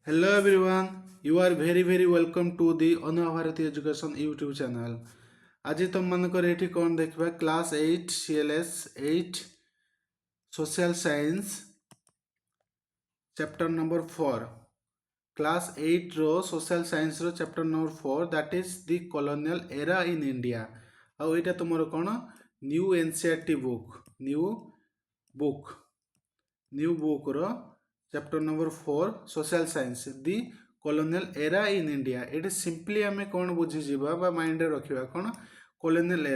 Hello everyone, you are very welcome to the Anubhabharatieducation YouTube channel. आज तुम मानकर एठी कौन देखबा class 8 CLS 8 social science chapter number 4 class 8 रो सोशल साइंस रो chapter number 4 that is the colonial era in India आ एटा तुमरो कोन न्यू एनसीईआरटी बुक रो chapter number 4 social science the colonial era in India ये सिंपली आम कौन बुझी बा माइंड रखा कौन कॉलोनियल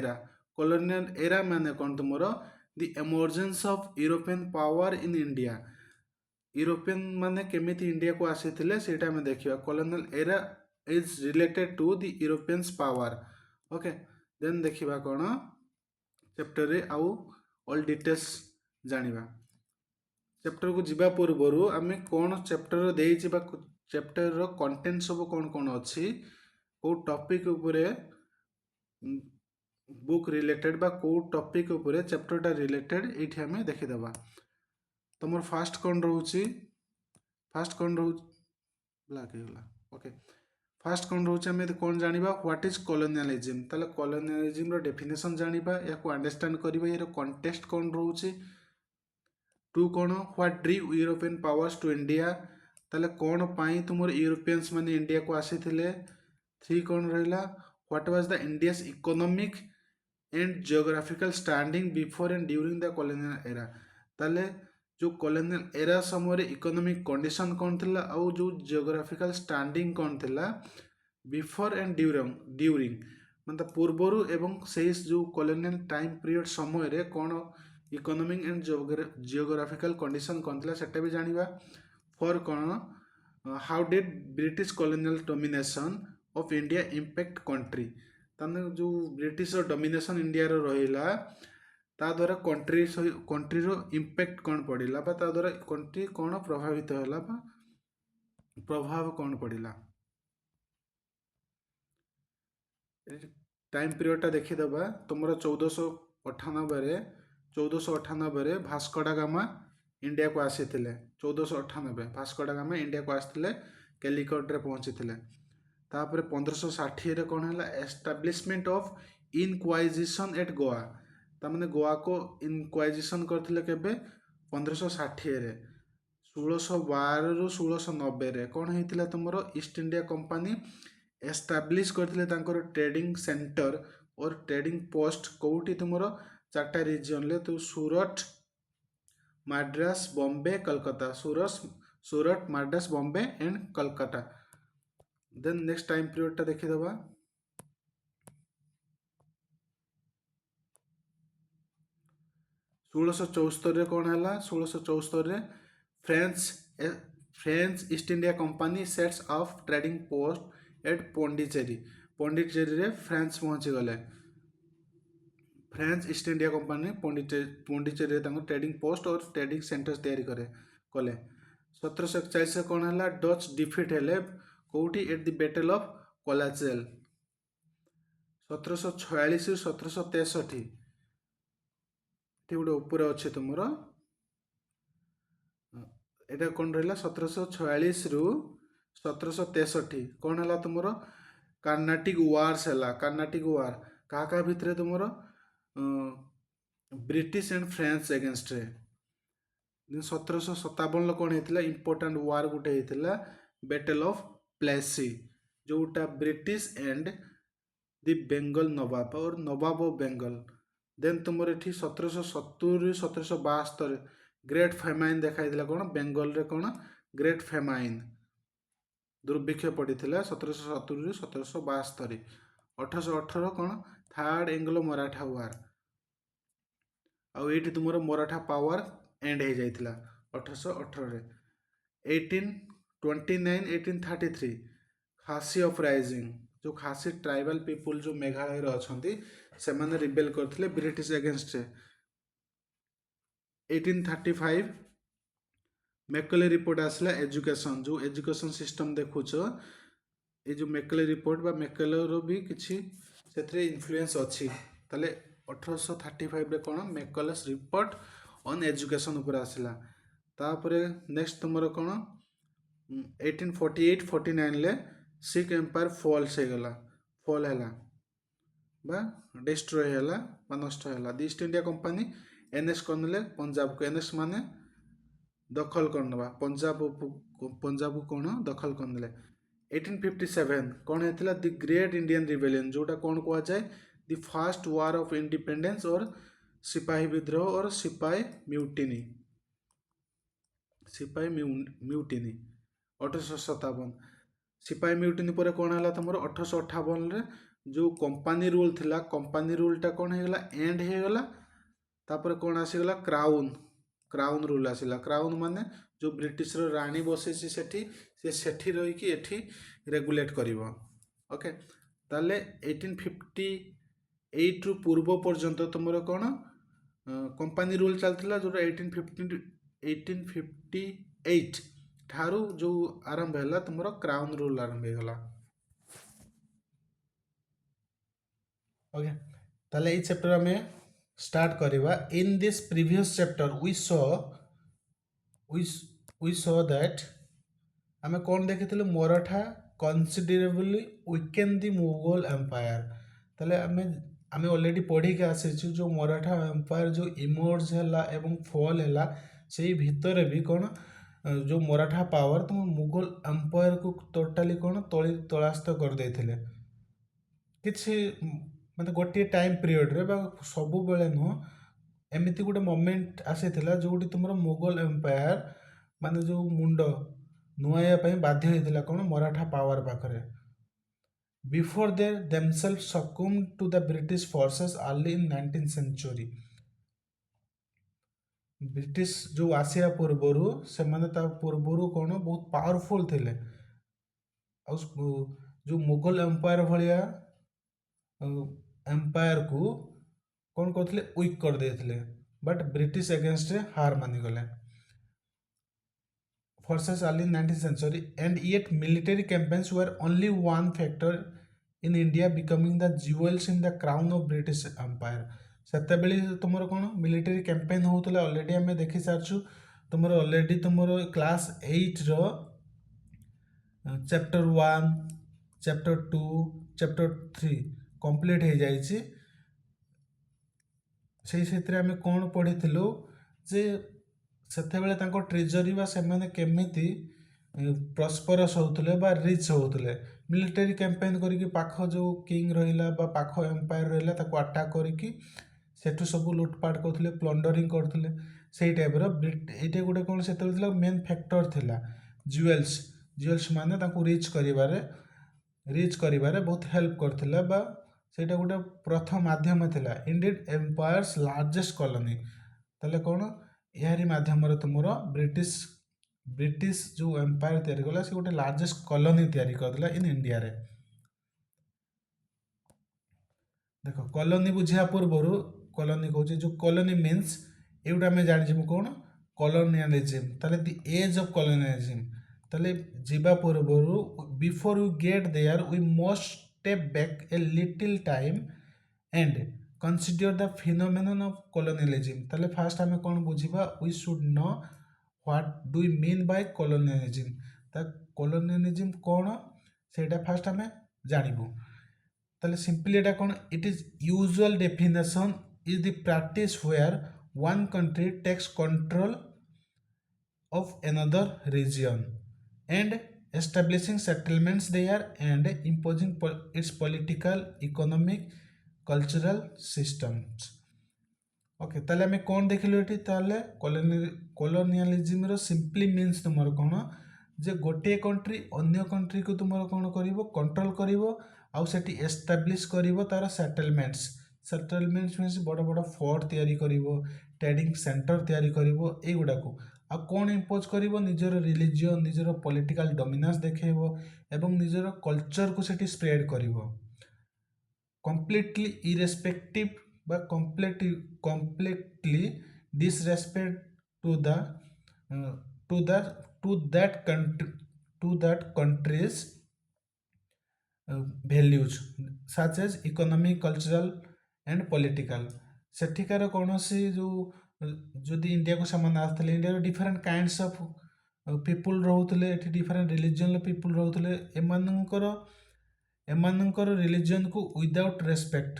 एरा माने कौन तुम the emergence of European power in India European माने केमिति इंडिया को आसीथिले सेटा हमें देखिबा colonial era is related to the Europeans power okay then देखिबा कोन चैप्टर रे आउ ऑल डिटेल्स जानिबा चैप्टर को जीवा पूर्व आम कौन चैप्टर दे चैप्टर रो कंटेंट सब कौन कौन अच्छी को टॉपिक उपरे बुक रिलेटेड बा को टॉपिक उपरे चैप्टर टा रिलेटेड एठी हमें देखिदबा तुम फास्ट कौन रोचे ब्लैक ओके फास्ट कौन रोचे आम कौन जानिबा व्हाट इज कॉलोनियलिज्म ताले कॉलोनियलिज्म रो डेफिनेशन जानिबा या को अंडरस्टैंड करबा ये कॉन्टेक्स्ट कौन रोचे टू कौन what drove European powers to India ताले कौन पाई तुम यूरोपियंस माने इंडिया को आसीथिले थ्री कौन रहिला what was the India's economic and geographical standing before and during the colonial era ताले जो कॉलोनियल एरा समय इकोनॉमिक कंडीशन कौन थिला आउ जो जियोग्राफिकल स्टैंडिंग कौन थिला बिफोर एंड ड्यूरिंग मतलब पूर्वरु एवं से जो कॉलोनियल टाइम पीरियड समय रे कौन इकोनॉमिक एंड जियोग्राफिकल कंडीशन कौन थिला सेटा भी जानिबा फॉर कौन how did British colonial domination of India impact country ताने जो ब्रिटिश डोमिनेशन इंडिया रो रहिला ता द्वारा कंट्री रो इम्पैक्ट कौन पड़िला बा ता द्वारा कंट्री कौन प्रभावित होला बा प्रभाव कौन पड़िला टाइम पीरियड टा देखि दबा तुमरा 1498 रे भास्को डा गामा इंडिया को आसीथिले 1498 भास्को डा गामा इंडिया को आसीथिले कैलिकट रे पहुंचीथिले तापर 1560 रे कौन है establishment of inquisition at Goa तामने गोवा को इनक्वाइजिशन करथिले केबे 1560 रे 1612 रु 1690 रे कौन हेतिला तुमरो ईस्ट इंडिया कंपनी एस्टाब्लिश करथिले तांकर ट्रेडिंग सेंटर और ट्रेडिंग पोस्ट कोउटी तुमरो चारटा रीजन ले तो Surat Madras Bombay Calcutta Surat Madras Bombay and Calcutta then next time period टा देखि दबा 1674 रे कौन है 1674 रे French East India company sets of trading post at Pondicherry रे फ्रेंच पहुंची गले French East India company Pondicherry रे तांको ट्रेडिंग पोस्ट और ट्रेडिंग सेंटर्स तैयारी कले 1741 रे कौन है डच डिफीट हेले कोउटी at the battle of Colachel 1746 रु 1763 गोटे ऊपर अच्छे तुम यहाँ कौन रहा 1746 रु 1763 कौन है तुम कर्नाटिक वार्स है कर्नाटिक वार क्या भितर तुम ब्रिटिश एंड फ्रेंच एगेंस्ट रे 1757 कौन होता इंपोर्टाट वार गोटे होता बैटल ऑफ प्लेसी जोटा ब्रिटिश एंड द बेंगल नवाब और नवाब ऑफ बेंगल देन तुम ये 1770 1772 ग्रेट फेमाइन देखाई कौन बेंगल रे कौन ग्रेट फेमाइन दुर्भिक्ष पड़ी 1770 1772 1818 कौन थर्ड एंग्लो मराठा वार आउट तुम मराठा पावर एंड हो जाता 1818 1829 1833 खासी ऑफ राइजिंग जो खासी ट्राइबल पीपुल जो मेघालय अच्छा से मैंने रिबेल करते ब्रिटिश एगेंस्ट 1835 मैकले रिपोर्ट आसला एजुकेशन जो एजुकेशन सिस्टम देखुच ये जो मैकले रिपोर्ट बा मैकले भी किसी से इन्फ्लुएंस अच्छी ताले 1835 रे कौन मैकलेस रिपोर्ट ऑन एजुकेशन ऊपर आसला तापरे नेक्स्ट तुमर कौन 1848-49 सिख एम्पायर फॉल हैला बा डिस्ट्रॉय हैला बा नष्ट हैला the East India company annex करनेले पंजाब को एनएस माने दखल करनवा पंजाब को कौन दखल करनेले 1857 कौन हेतिला द ग्रेट इंडियन रिबेलियन जोटा कौन कहा जाए the first war of independence और सिपाही विद्रोह और सिपाही म्यूटिनी 1857 सिपाही म्यूटिनी पर कौन है तुम 1858 जो कंपानी रूल थिला कंपानी रूलटा कौन होगा एंड होगा तापर कौन आसीगला क्राउन रूल आसला क्राउन माने जो ब्रिटिश राणी बसई सेठी रही एठी रेगुलेट करिवो ओके ताले 1858 रु पूर्व पर्यंत तुमर कौन कंपानी रूल चलता जो 1858 ठारू जो आरंभ है तुम क्राउन रूल आरंभ होगा ओके ताले ये चैप्टर में स्टार्ट करवा in this previous chapter we saw that आमे कौन देखिथिलु Maratha considerably weaken the Mughal empire ताले आमे ऑलरेडी पढ़ी के आसीछु जो मराठा एम्पायर जो इमर्ज हैला एवं फॉल हैला सेही भितर भी कौन जो मराठा पावर तुम मुगल एम्पायर को टोटाली कौन तलास्त कर देथिले किछि मतलब गोटे टाइम पीरियड रे सबु बेले नुह एमती गोटे मोमेंट आसीथिला जोटी तुमर मुगल एम्पायर माने जो मुंड नुआया ପାଇଁ ବାଧ୍ୟ ହେଇଥିଲା कौन मराठा पावर पाखरे before they themselves succumbed to the British forces early in 19th century British जो आसिया पूर्वरु से माने ता पूर्वरु कौन बहुत पावरफुल थिले जो मुगल एम्पायर भलिया एम्पायर को कौन करथिले वीक कर देथिले बट ब्रिटिश अगेंस्ट रे हार मानि गले forces early in 19th century and yet military campaigns were only one factor in India becoming the jewels in the crown of British Empire सेतेबेले तुमर कौन मिलिटरी कैंपेन होतला ऑलरेडी हमें देखि सारछु तुमर ऑलरेडी तुमर क्लास 8 रो चैप्टर 1 चैप्टर 2 चैप्टर 3 कंप्लीट हो जाइछि सेही आमे कौन पढ़िथिलु जे सेतेबेले तांको ट्रेजरी बा सेमाने केमिति प्रस्परस होतले बा रिच होतले मिलिटरी कैंपेन करिकि पाख जो किंग रहिला बा पाख एम्पायर रहिला ताको अटैक करिकि सेठु सब लूटपाट करथले प्लंडरिंग करथले सेही टाइप रो एटे गोटे कोन सेतेबेले मेन फैक्टर थिला ज्वेल्स माने ताको रिच करिबारे बहुत हेल्प करथिला बा सेटा गोटे प्रथम माध्यम थिला इंडिड एम्पायर्स लार्जेस्ट कॉलोनी ताले कोन यारी माध्यम तुम ब्रिटिश जो एम्पायर तैयारी कला से गोटे लार्जेस्ट कॉलोनी तैयारी करला इन इंडिया रे देखो कॉलोनी बुझिया पूर्व कॉलोनी कहूँ जो कॉलोनी मीन्स एटा आम जानी कौन कॉलोनियलिज्म ताले द एज ऑफ कॉलोनियलिज्म ताले जीवा पूर्व before we get there we must step back a little time and consider the phenomenon of colonialism ताले फास्ट आमे कौन बुझिबा we should know what do we mean by colonialism ता colonialism कौन सेटा fast आमे जानिबो ताले सिंपली एटा कौन it is usual definition is the practice where one country takes control of another region and establishing settlements there and imposing its political economic cultural systems okay ताले हमें कौन देखिलु एठी ताले कॉलोनियलिज्म रो सिंपली मीन्स तुमर कौन जे गोटे country अन्य country को तुमर कौन करिवो कंट्रोल करिवो आउ सेठी एस्टैब्लिश करिवो तार सेटलमेंट्स मीन्स बड़ बड़ फोर्ट तैयारी करिवो ट्रेडिंग सेंटर तैयारी करिवो ए गुडा को आ कौन इंपोज करिवो निजर रिलीजियन निजर पॉलिटिकल डोमिनेंस देखेबो एवं निजर कल्चर को सेठी spread करिवो completely irrespective but completely disrespect to the to that country's values such as economic cultural and political सेठिकार कौन सी जो जदि इंडिया को सामान आसते India different kinds of people ରହୁଥିଲେ ଏଠି, ଡିଫରେଣ୍ଟ ରିଲିଜିଅନ୍ର ପିପୁଲ୍ ରହୁଥିଲେ। ଏମାନଙ୍କର ରିଲିଜିଅନ୍କୁ ୱିଦାଉଟ୍ ରେସ୍ପେକ୍ଟ,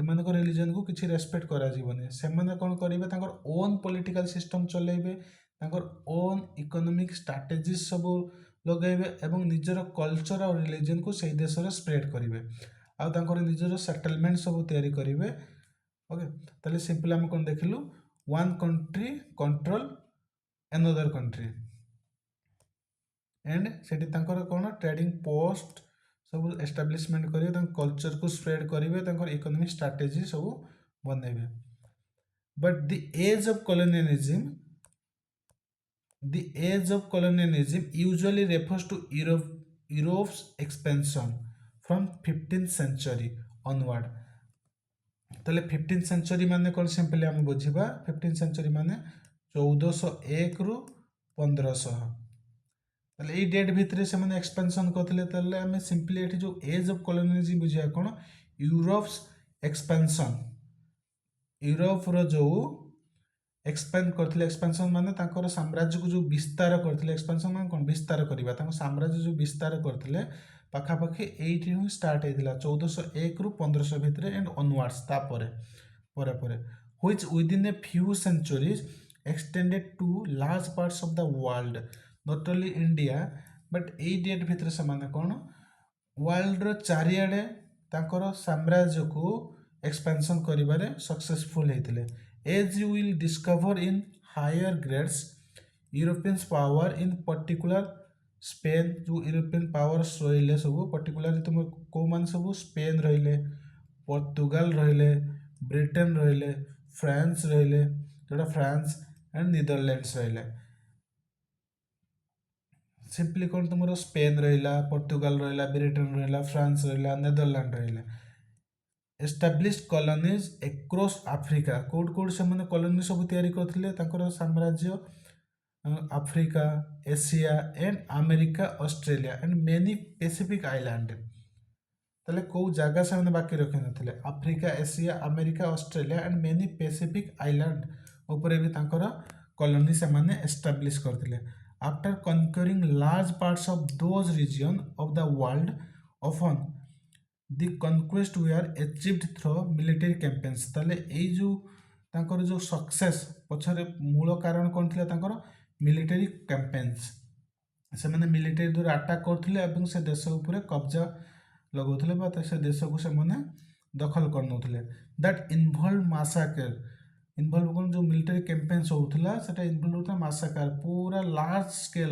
ଏମାନଙ୍କ ରିଲିଜିଅନ୍କୁ କିଛି ରେସ୍ପେକ୍ଟ କରାଯିବନି। ସେମାନେ କ'ଣ କରିବେ, ତାଙ୍କର ଓନ୍ ପଲିଟିକାଲ୍ ସିଷ୍ଟମ୍ ଚଲେଇବେ, ତାଙ୍କର ଓନ୍ ଇକୋନୋମିକ୍ ଷ୍ଟ୍ରାଟେଜିସ୍ ସବୁ ଲଗାଇବେ ଏବଂ ନିଜର କଲଚର୍ ଆଉ ରିଲିଜିଅନ୍କୁ ସେଇ ଦେଶରେ ସ୍ପ୍ରେଡ୍ କରିବେ, ଆଉ ତାଙ୍କର ନିଜର ସେଟଲମେଣ୍ଟ ସବୁ ତିଆରି କରିବେ। ଓକେ, ତାହେଲେ ସିମ୍ପଲି ଆମେ କ'ଣ ଦେଖିଲୁ, one country control another country, and सेठी तांकर कोन ट्रेडिंग पोस्ट सब एस्टाब्लिशमेंट करिवे, तांकर कल्चर को स्प्रेड करिवे, तांकर इकोनॉमिक स्ट्रेटजी सब बनेबे। But the age of colonialism usually refers to Europe's expansion from 15th century onward। ताले 15th century माने कोन, सिंपली हम बुझिबा 15th century माने 1401 रु 1500, ताले एई डेट भितरे से माने एक्सपेंशन करथिले। ताले हमें सिंपली एठी जो एज ऑफ कॉलोनियलिज्म बुझिया कोन, यूरोप्स एक्सपेंशन, यूरोप रो जो एक्सपेंड करथिले, एक्सपेंशन माने तांकर साम्राज्य को जो विस्तार करथिले, एक्सपेंशन माने कोन, विस्तार करिबा, तांकर साम्राज्य जो विस्तार करथिले पाखापाखि एइठी ही स्टार्ट हेतिला 1401 रु 1500 भितरे एंड ऑनवर्ड्स, तापरे परे which within a few centuries extended to large parts of the world, not only India but एई डेट भितरे से माने कोन, वर्ल्ड रो चारियाडे तांकर साम्राज्य को एक्सपेंशन करिबारे सक्सेसफुल हेतिले। As you will discover in higher grades, European power in particular Spain जो यूरोपियन पावर्स रहिले सब, पर्टिकुलरली तुम को मान सब, स्पेन रहिले, पोर्तुगाल रहिले, ब्रिटेन रहिले, फ्रांस रहिले, जोटा फ्रांस एंड नीदरलैंड्स रहिले। सिंपली कौन तुम स्पेन रहिला, पोर्तुगाल रहिला, ब्रिटेन रहिला, फ्रांस रहिला, नीदरलैंड रहिले। एस्टाब्लिश्ड कॉलोनीज एक्रॉस आफ्रिका, कोड कोड से माने कॉलोनी सब तैयारी करथिले, तांकर साम्राज्य Africa, Asia and America, Australia and many Pacific island. ताले को जगह से माने बाकी रखि नथिले, Africa, Asia, America, Australia and many Pacific island ऊपर भी तांकर कॉलोनी से माने एस्टाब्लिश करथिले। After conquering large parts of those region of the world, often the conquest were achieved through military campaigns. ताले एई जो तांकर जो सक्सेस पछरे मूल कारण कोन थिला, तांकर मिलिटरी कैंपेन्स, से माने मिलिटरी द्वारा अटैक करथिले एवं से देश ऊपर कब्जा लगौथिले बा से देश को से माने दखल करनौथिले। दैट इन्वॉल्व मासाकर, इन्वॉल्व कोन जो मिलिटरी कैंपेन्स होउथिला सेटा इन्वॉल्व होता मासाकर, पूरा लार्ज स्केल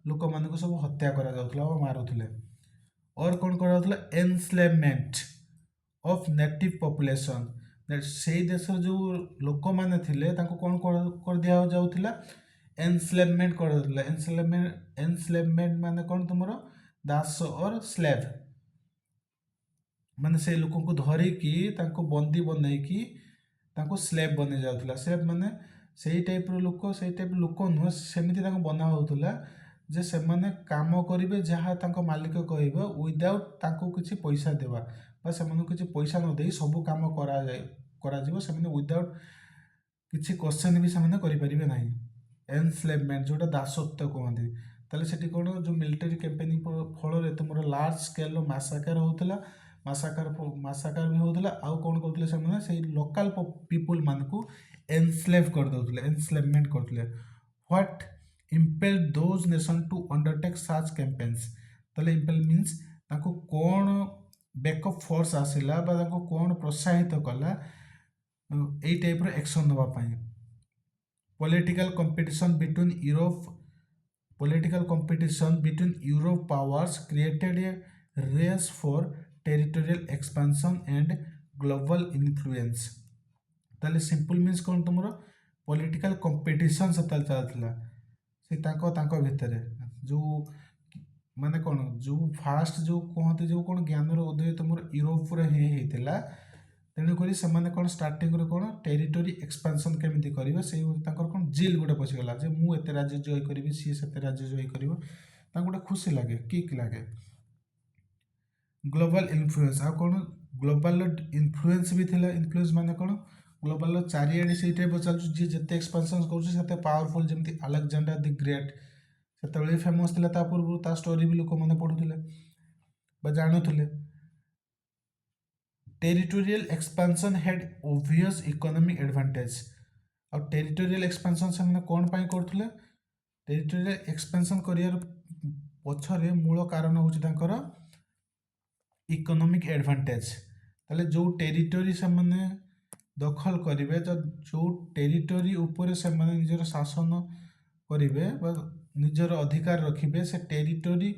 लोक मान को सब हत्या करा जाउथिला और मारुथिले। और कोन करा जाउथिला, enslavement of native population, that से देश जो लोक माने थिले ताको कोन कर दिया जाउथिला, एनस्लेवमेंट कर दिला। एनस्लेवमेंट माने कौन, तुम दास और स्लेव, माने से लोक को धरिकी तांको बंदी बनैकी तांको स्लेव बने जाउथिला। स्लेव माने सेही टाइप रो लोक, सेही टाइप लोक नुह, सेमिति तांको बना होउथिला जे से माने काम करिवे जहा तांको मालिक कहइबो, विदाउट तांको किछि पैसा देबा बा से माने किछि पैसा न देई सब काम करा जिवो, से माने विदाउट किछि क्वेश्चन भी से माने करि परिबे नाही। एनस्लेवमेंट जोटा दासत्व कहते, ताले सेठी कोन जो मिलिटरी कैंपेनिंग फल तुम लार्ज स्केल मासाकर होउतला, मासाकर भी होउतला, आउ कोन करथले से माने से लोकल पीपल मान को एनस्लेव कर दउतले, एनस्लेवमेंट करथले। What impelled those nation to undertake such campaigns, ताले इम्पेल मीन्स ताको कोन बैकअप फोर्स आसिला बा ताको कोन प्रोत्साहित कला एई टाइप रो एक्शन नबा पई। Political competition between Europe powers created a race for territorial expansion and global influence। ताले सिंपल मीन्स कौन, तुम पॉलिटिकल कंपटीशन से चलता से ताको भितरे जो माने कौन जो फास्ट जो कहते जो कौन ज्ञान उदय तुम यूरोप रे हेतिला, तेणुक से कौन स्टार्टिंग कौन टेरिटोरी एक्सपेंशन केमिति करिवे, से कौन जिल गोटे पशिगला जे मु एते राज्य जय करी, सी सेते राज्य जय कर, गोटे खुशी लगे, किक लगे। ग्लोबल इन्फ्लुएंस, आ कौन ग्लोबल इन्फ्लुएंस भी थिला। इन्फ्लुएंस माने कौन, ग्लोबल चारिआडे से टाइप चलु जी जते एक्सपेंशन करूछ सेते पावरफुल, जेमति अलेक्जेंडर द ग्रेट ସେତେବେଳେ ଫେମସ୍ ଥିଲା, ତା ପୂର୍ବରୁ ତା ଷ୍ଟୋରି ବି ଲୋକମାନେ ପଢ଼ୁଥିଲେ ବା ଜାଣୁଥିଲେ। Territorial expansion had obvious economic advantage. और टेरिटोरियल एक्सपांशन से कौन पाई करथुले? टेरिटोरियल एक्सपांशन करियर पछरे मूल कारण होची तांकर इकोनॉमिक एडवांटेज। ताले जो टेरिटोरी से माने दखल करिवे, जो टेरिटोरी ऊपर से माने निजर शासन करिवे बा निजर अधिकार रखिबे, से टेरिटोरी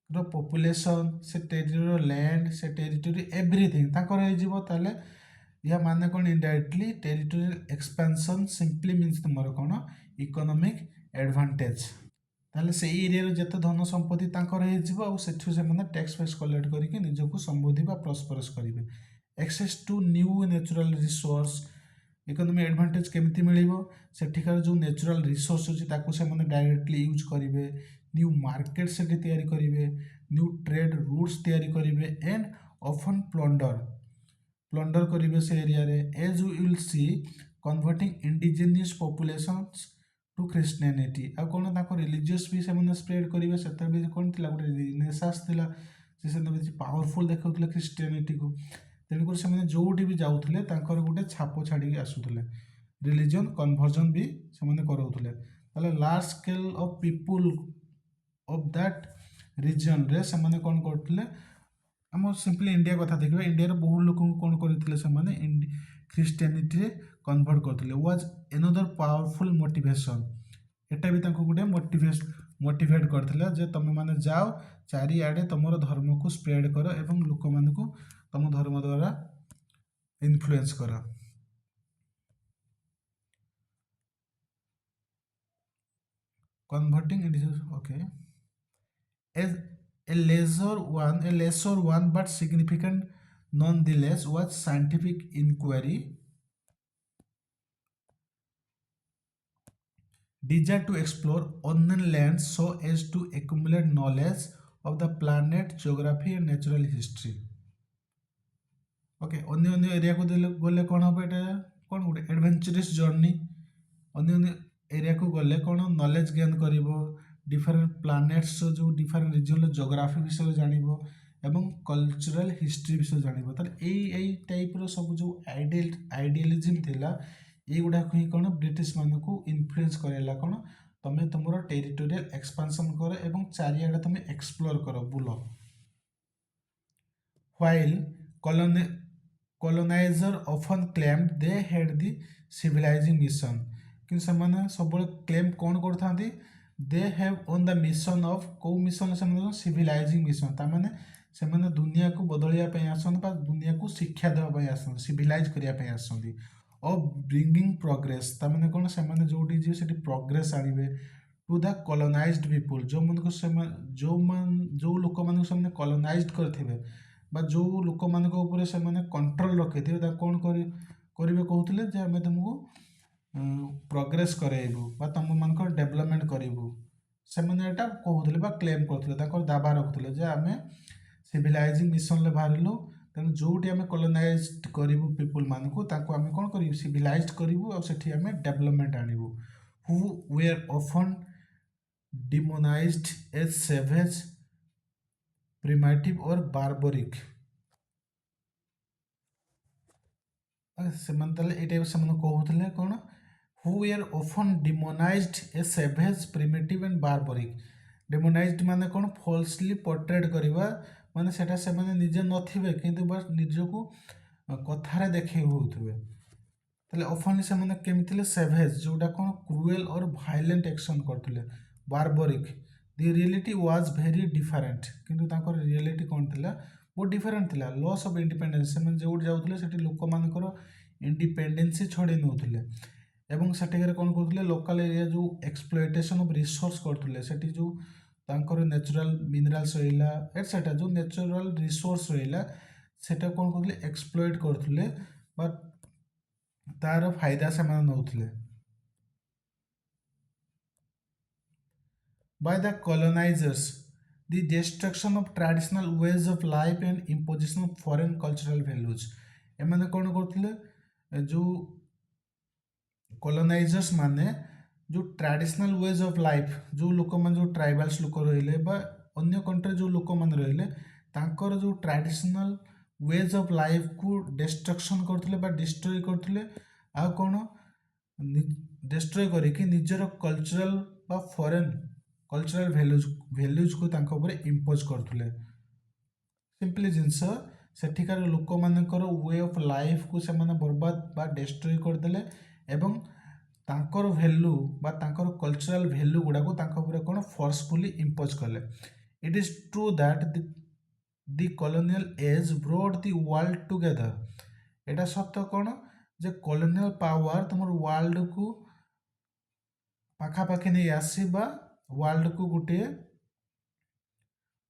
रो पॉपुलेशन, से टेरिटोरी लैंड, से टेरिटोरी एवरीथिंग ताकर हो जिवो। ताले या माने कोन indirectly territorial expansion simply means तुमर कोन इकोनॉमिक एडवांटेज। ताले से एरिया जते धन संपत्ति ताकर हो जिवो, और सेठु से माने टैक्स फैक्स कलेक्ट करके निजको समृद्धि बा प्रॉस्परस करिवे। Access to new natural resource, economic advantage केमती मिलिबो? सेठिकार जो नेचुरल रिसोर्स अछि ताको से माने डायरेक्टली यूज करिवे, न्यू मार्केट से तैयारी करिवे, न्यू ट्रेड रूट्स तैयारी करिवे, एंड ऑफन प्लंडर करिवे से एरिया रे। As you will see converting indigenous populations to Christianity. आ कोन ताको रिलीजियस भी से माने स्प्रेड करिवे। सेते भी कोन थिला गोटे रिनेसांस थिला, से भी पावरफुल देखौथले क्रिश्चियनिटी को। तेणुकर से जोटी भी जाऊे गोटे छाप छाड़ी आसुले, रिलीजन कन्वर्जन भी से कराउले। Large scale of people of that region रे से कौन करते, आम सिंपली इंडिया कथा देखिए, इंडिया बहुत लोक कौन करते क्रिश्चियनिटी रे कन्वर्ट करते। वाज एनदर पावरफुल मोटिवेशन, एटा भी गोटे मोटिवेट करथिला जे तुम माने जाओ चारिआडे तुम धर्म को स्प्रेड कर एवं लोक मान को तुम धर्म द्वारा इन्फ्लुएंस कर। Converting indigenous, okay. As a lesser one but significant nonetheless was scientific inquiry, desire to explore unknown lands so as to accumulate knowledge of the planet, geography and natural history। Okay, अन्य अन्य area को गले कौन हम ये कौन गोटे adventurous journey. अन्य एरिया को गले कौन नॉलेज गेन कर, डिफरेंट प्लैनेट्स जो डिफरेंट रिजन जियोग्राफी विषय जानिबो एवं कल्चरल हिस्ट्री विषय जानिबो। ताले एई टाइप रो सब जो आइडियलिज्म थिला, ये गुडा ही कौन ब्रिटिश मान को इन्फ्लुएंस करेला कौन तमे तुमरो टेरिटोरियल एक्सपेंशन कर एवं चारिआडे तुम एक्सप्लोर कर bull. While colonizer often claimed they had the civilizing mission, कि ସେମାନେ ସବୁବେଳେ କ୍ଲେମ୍ କ'ଣ କରିଥାନ୍ତି? They have on the mission of, କେଉଁ ମିଶନ୍ ସେମାନେ? Civilising mission. ତାମାନେ ସେମାନେ ଦୁନିଆକୁ ବଦଳିବା ପାଇଁ ଆସନ୍ତି ବା ଦୁନିଆକୁ ଶିକ୍ଷା ଦେବା ପାଇଁ ଆସନ୍ତି, ସିଭିଲାଇଜ୍ କରିବା ପାଇଁ ଆସନ୍ତି। ଅଫ୍ ବ୍ରିଙ୍ଗିଂ ପ୍ରୋଗ୍ରେସ୍, ତାମାନେ କ'ଣ? ସେମାନେ ଯେଉଁଠି ଯିବେ ସେଠି ପ୍ରୋଗ୍ରେସ୍ ଆଣିବେ ଟୁ ଦ କଲୋନାଇଜ୍ଡ ପିପୁଲ୍, ଯେଉଁମାନଙ୍କୁ ସେମାନେ ଯେଉଁ ଲୋକମାନଙ୍କୁ ସେମାନେ କଲୋନାଇଜ୍ଡ କରିଥିବେ बा जो लोक मान से कंट्रोल रखी थे कौन करेंगे कहते जे आम तुमको प्रोग्रेस करेबू बा तुम मान डेवलपमेंट करूँ से कहते क्लेम करते दावा रखुले जे आम सिविलाइजिंग मिशन बाहरलु तेणु जोटी आम कलोनाइज करूँ पीपुल मान को आम कौन कर सिविलाइज करूँ और से डेवलपमेंट आणबू। Who were often demonised as savage, primitive और बारबरिक। कहते कौन? Who were often demonised a savage, primitive and barbaric. Demonised माने कौन? फॉल्सली पोर्ट्रेट करवा, माने सेटा से माने निजे नथिबे किंतु बस निजको कथारे देखे होउथबे। तले ऑफनली से माने केमिथिले? सेवेज, जोटा कौन? क्रूएल और वायलेंट एक्शन करथले। Barbaric, the reality was very different, किंतु तांकर रियलिटी कौन थिला? बहुत डिफरेंट थिला। लॉस ऑफ इंडिपेंडेंस, से जो जाऊले से लोक मानकर इंडिपेंडेंसी छड़े नौले एवं सेठिकार कौन करते लोकल एरिया जो एक्सप्लॉयटेशन ऑफ रिसोर्स करते सेठी जो तांकर नेचुरल मिनरल्स रहिला एटसेट्रा जो नेचुरल रिसोर्स रहिला सेटा कौन करते एक्सप्लॉयट करते बा तार फायदा से नौले। By the colonizers, the destruction of traditional ways of life and imposition of foreign cultural values। एमाने कौन करते जो colonizers माने जो ट्रेडिशनल वेज ऑफ लाइफ जो लोक मैंने जो ट्राइबल्स लोक रहिले बा अन्य कंट्री जो लोक मैंने रहिले तांकर जो ट्रेडिशनल वेज ऑफ लाइफ को डिस्ट्रक्शन करथिले बा डिस्ट्रॉय करथिले आ कोन डिस्ट्रॉय करिकी निजर कल्चरल बा फॉरेन कल्चरल वैल्यूज को तांको ऊपर इंपोज करथिले सिंपली जिंस सेठिकार लोक मानकर वे ऑफ लाइफ को से माने बर्बाद बा डिस्ट्रॉय करदेले एवं तांकर वैल्यू बा तांकर कल्चरल वैल्यू गुडा को तांको ऊपर कोन फोर्सफुली इंपोज कले it is true that the colonial age brought the world together एटा सत्य कोन जे colonial पावर तुमर वर्ल्ड को पाखापाखि नहीं आसीबा वर्ल्ड को गोटे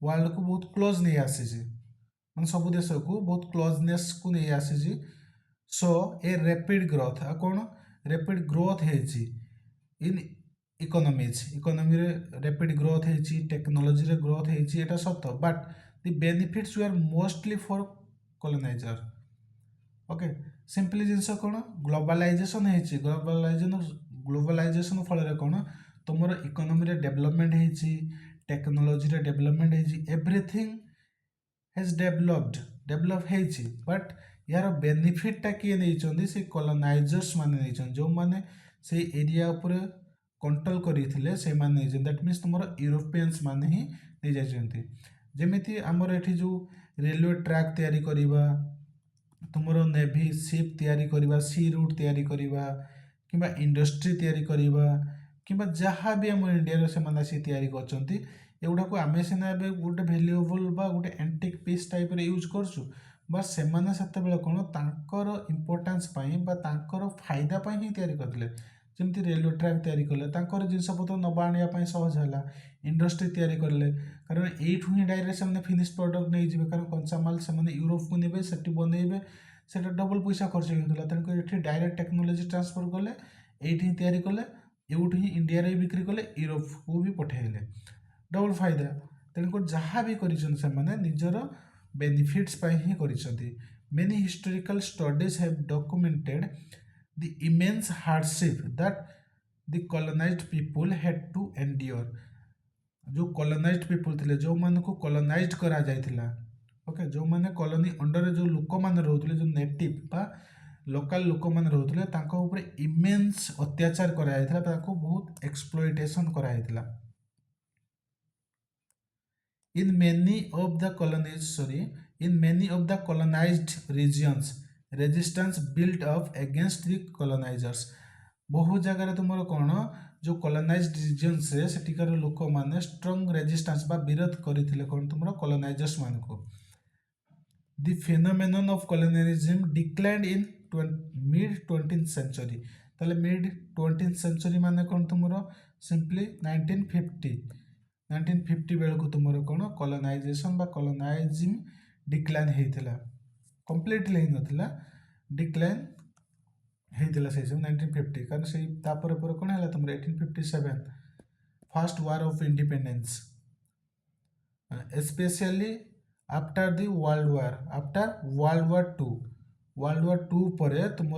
वर्ल्ड को बहुत क्लोज नहीं आसी मैं सब देश को बहुत क्लोजनेस को नहीं आसी सो ए रैपिड ग्रोथ आ कौन रैपिड ग्रोथ है इन इकोनॉमी रे रैपिड ग्रोथ है टेक्नोलॉजी रे ग्रोथ है सत but the benefits we are mostly for coloniser okay simply जिनस कौन ग्लोबलाइजेशन है ग्लोबलाइजेशन फल कौन तुम इकोनॉमी रे डेवलपमेंट है टेक्नोलॉजी रे डेवलपमेंट है एवरीथिंग हैज डेवलप है बट यार बेनिफिटा किए नहीं से कॉलोनाइजर्स माने नहीं जो माने से एरिया ऊपर कंट्रोल करते से माने दैट मीन्स तुम यूरोपियंस माने ही नहीं जाइछन्ति जेमिति आमर एठी जो रेलवे ट्रैक तैयारी करिबा तुमर नेवी शिप तैयारी करिबा सी रूट तैयारी करिबा किबा इंडस्ट्री तैयारी करिबा किबा जहाँ भी आम इंडिया रे से माने से तैयारी करछन्ति एगुड़ा को आमे सिना एबे गोटे वैल्यूएबल बा गोटे एंटिक पीस टाइप रे यूज करछु बट सेमाने सेते बेले कोन तांकर इंपोर्टेंस पई बा तांकर फायदा पई ही तैयारी करथिले जेमति रेलवे ट्रैक तैयारी करले तांकर जिनस पत्र नबा आनिया पई सहज होला इंडस्ट्री तैयारी करले कारण एठु ही डायरेक्ट से फिनिश प्रोडक्ट नहीं जिवे कारण कंचा माल से यूरोप को नेबे सेठी बनेबे सेटा डबल पैसा खर्च होतला तनको एठी डायरेक्ट टेक्नोलॉजी ट्रांसफर करले एठी तैयारी करले एउठी ही इंडिया रे बिक्री करले यूरोप को भी पठाइले डबल फायदा तेणुक जहाँ भी करिछन से माने निजर बेनिफिट्स पाई ही करिछन्ति many historical studies have documented the immense hardship that the colonised people had to endure जो कॉलोनाइज्ड पीपल थिले जो मान को कॉलोनाइज्ड करा जायथिला ओके जो माने कॉलोनी अंडर जो लोक माने रहउथिले जो नेटिव बा लोकल लोक माने रहउथिले तांको ऊपर इमेंस अत्याचार करा जायथिला तांको बहुत एक्सप्लॉइटेशन करा जायथिला in many of the colonized regions resistance built up against the colonizers बहुत जगह तुम कौन जो कॉलोनाइज्ड रीजन से सेटिकार लोक माने स्ट्रॉन्ग रेजिस्टेंस बा विरोध करथिले कौन तुम कॉलोनाइजर्स मान को the phenomenon of colonialism declined in mid 20th century ताले मिड 20th सेंचुरी माने कौन तुम सिंपली 1950 बेलू तुम कौन कॉलोनाइजेशन बा कॉलोनाइजिंग डिक्लाइन होता कम्प्लीटली होता डिक्लाइन होता से 1950 कारण से तापर कौन है तुम 1857 first war of independence specially after the world war two पर तुम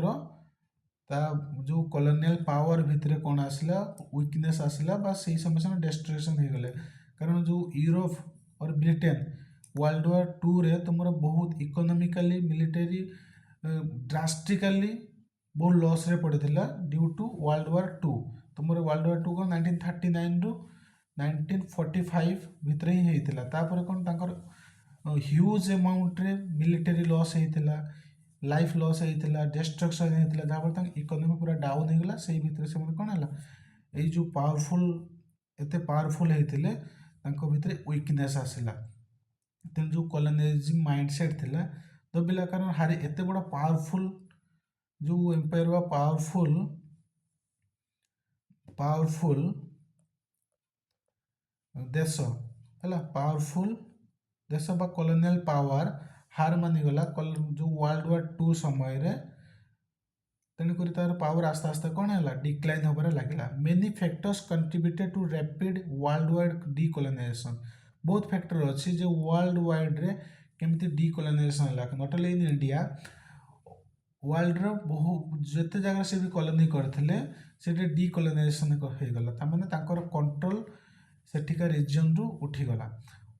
जो कॉलोनियल पावर भितर कौन आसला वीकनेस आसला बा से समय डिस्ट्रक्शन हो गले कारण जो यूरोप और ब्रिटेन वर्ल्ड वार टू रे तुम बहुत इकोनॉमिकली मिलिटरी ड्रास्टिकली बहुत लॉस रे पड़ता due to world war two तुम वर्ल्ड वार टू को 1939 रु 1945 भितर ही होता तापर कौन तांकर ह्यूज अमाउंट रे मिलिटरी लॉस होता लाइफ लॉस होता डिस्ट्रक्शन होता जहाँ इकोनॉमी पूरा डाउन हो गला से भितर से कौन है ये जो पावरफुल एते पावरफुल होते भितर वीकनेस आसला तेणु जो कॉलोनाइजिंग माइंडसेट थिला दबिला कारण हारी एते बड़ा पावरफुल जो एम्पायर बा पावरफुल देश है पावरफुल देश बा कॉलोनियल पावर हार मानिगला जो वर्ल्ड वार टू समय तेणुक तार पावर आस्ते आस्ते कौन है डिक्लाइन होबार लगिला many factors contributed to rapid world wide decolonisation बहुत फैक्टर अच्छी जो वर्ल्ड वाइड रे केमती डीकोलोनाइजेशन है not only in India world रो बहुत जिते जगह से भी कॉलोनी करथिले ସେଠି ଡିକଲୋନାଇଜେସନ୍ ହେଇଗଲା, ତାମାନେ ତାଙ୍କର କଣ୍ଟ୍ରୋଲ ସେଠିକା ରିଜିଅନ୍ରୁ ଉଠିଗଲା।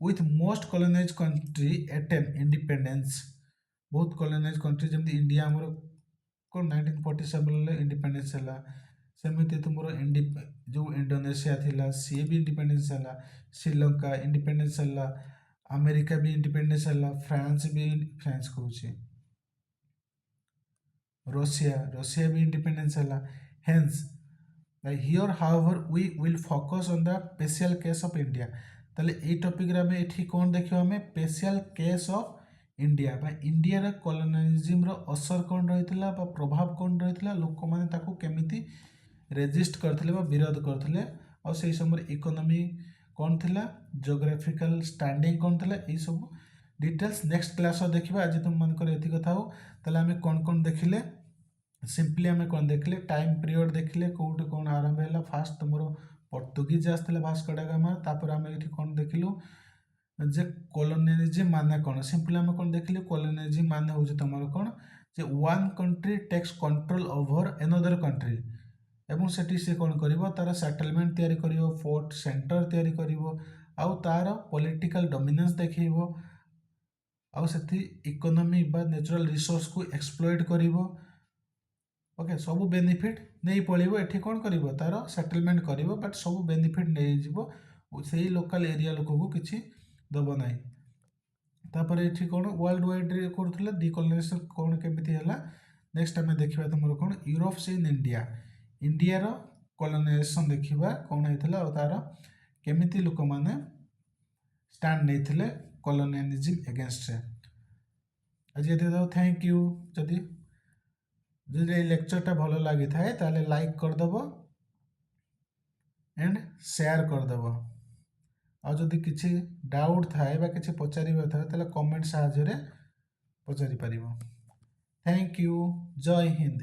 ୱିଥ୍ ମୋଷ୍ଟ କଲୋନାଇଜ୍ କଣ୍ଟ୍ରି ଏଟେମ୍ ଇଣ୍ଡିପେଣ୍ଡେନ୍ସ, ବହୁତ କଲୋନାଇଜ୍ କଣ୍ଟ୍ରି ଯେମିତି ଇଣ୍ଡିଆ ଆମର କ'ଣ 1947ରେ ଇଣ୍ଡିପେଣ୍ଡେନ୍ସ ହେଲା, ସେମିତି ତୁମର ଯେଉଁ ଇଣ୍ଡୋନେସିଆ ଥିଲା ସିଏ ବି ଇଣ୍ଡିପେଣ୍ଡେନ୍ସ ହେଲା, ଶ୍ରୀଲଙ୍କା ଇଣ୍ଡିପେଣ୍ଡେନ୍ସ ହେଲା, ଆମେରିକା ବି ଇଣ୍ଡିପେଣ୍ଡେନ୍ସ ହେଲା, ଫ୍ରାନ୍ସ କହୁଛି ରଷିଆ ବି ଇଣ୍ଡିପେଣ୍ଡେନ୍ସ ହେଲା। Hence here however we will focus on the special case of India. ताले एई टॉपिक रे हमें एठी कोन देखियो, हमें स्पेशल केस ऑफ इंडिया बा इंडिया रे कॉलोनियलिज्म रो असर कोन रहितला बा प्रभाव कोन रहितला, लोक माने ताकू केमिति रेजिस्ट करथिले बा विरोध करथिले, और सेही समय इकोनॉमी कोन थिला, जियोग्राफिकल स्टैंडिंग कोन थिला, एई सब डिटेल्स नेक्स्ट क्लास रो देखिबा। आज तुम मानकर एति कथा हो, ताले हमें कोन कोन देखिले, सिंपली आम कौन देखिले टाइम पीरियड देखिले कौटे कौन आरंभ है, फास्ट तुम पोर्तुगीज आसते भास्को डा गामा, तापर आम ये कौन देखिलु जे कॉलोनियलिज्म माने कौन, सिंपली आम कौन देखिले कॉलोनियलिज्म माने हो तुम कौन जे one country takes control over another country, एवं सेठी से कौन करिवो तार सेटलमेंट तैयारी करिवो, फोर्ट सेंटर तैयारी करिवो, आउ तार पॉलिटिकल डोमिनेंस देखिवो, आउ सेठी इकोनॉमी बा नेचुरल रिसोर्स को एक्सप्लॉइट करिवो। ओके, सब बेनिफिट नहीं पड़ो, ये कौन कर तार सेटलमेंट कर, बट सब बेनिफिट नहीं जीवो, से लोकल एरिया लोक को किसी दब ना। तापर ये कौन वर्ल्ड वाइड करूँ डिकलोनाइजेशन कौन केमिति है। नेक्स्ट आम देखा तुम कौन यूरोप्स इन इंडिया, इंडिया रो कॉलोनाइजेशन देखा कौन होता और तार केमिति लोक मैंने स्टैंड नहीं कॉलोनियलिज्म एगेंस्ट रे। आज ये थैंक यू। जदि लेक्चरटा भल लगी थाए ताले लाइक करदेव एंड शेयर करदेव, आ जदि किसी डाउट थाए बा किसी पचार थाए ताले कमेंट साहाय्य पचारि पारिबो। Thank you. जय हिंद।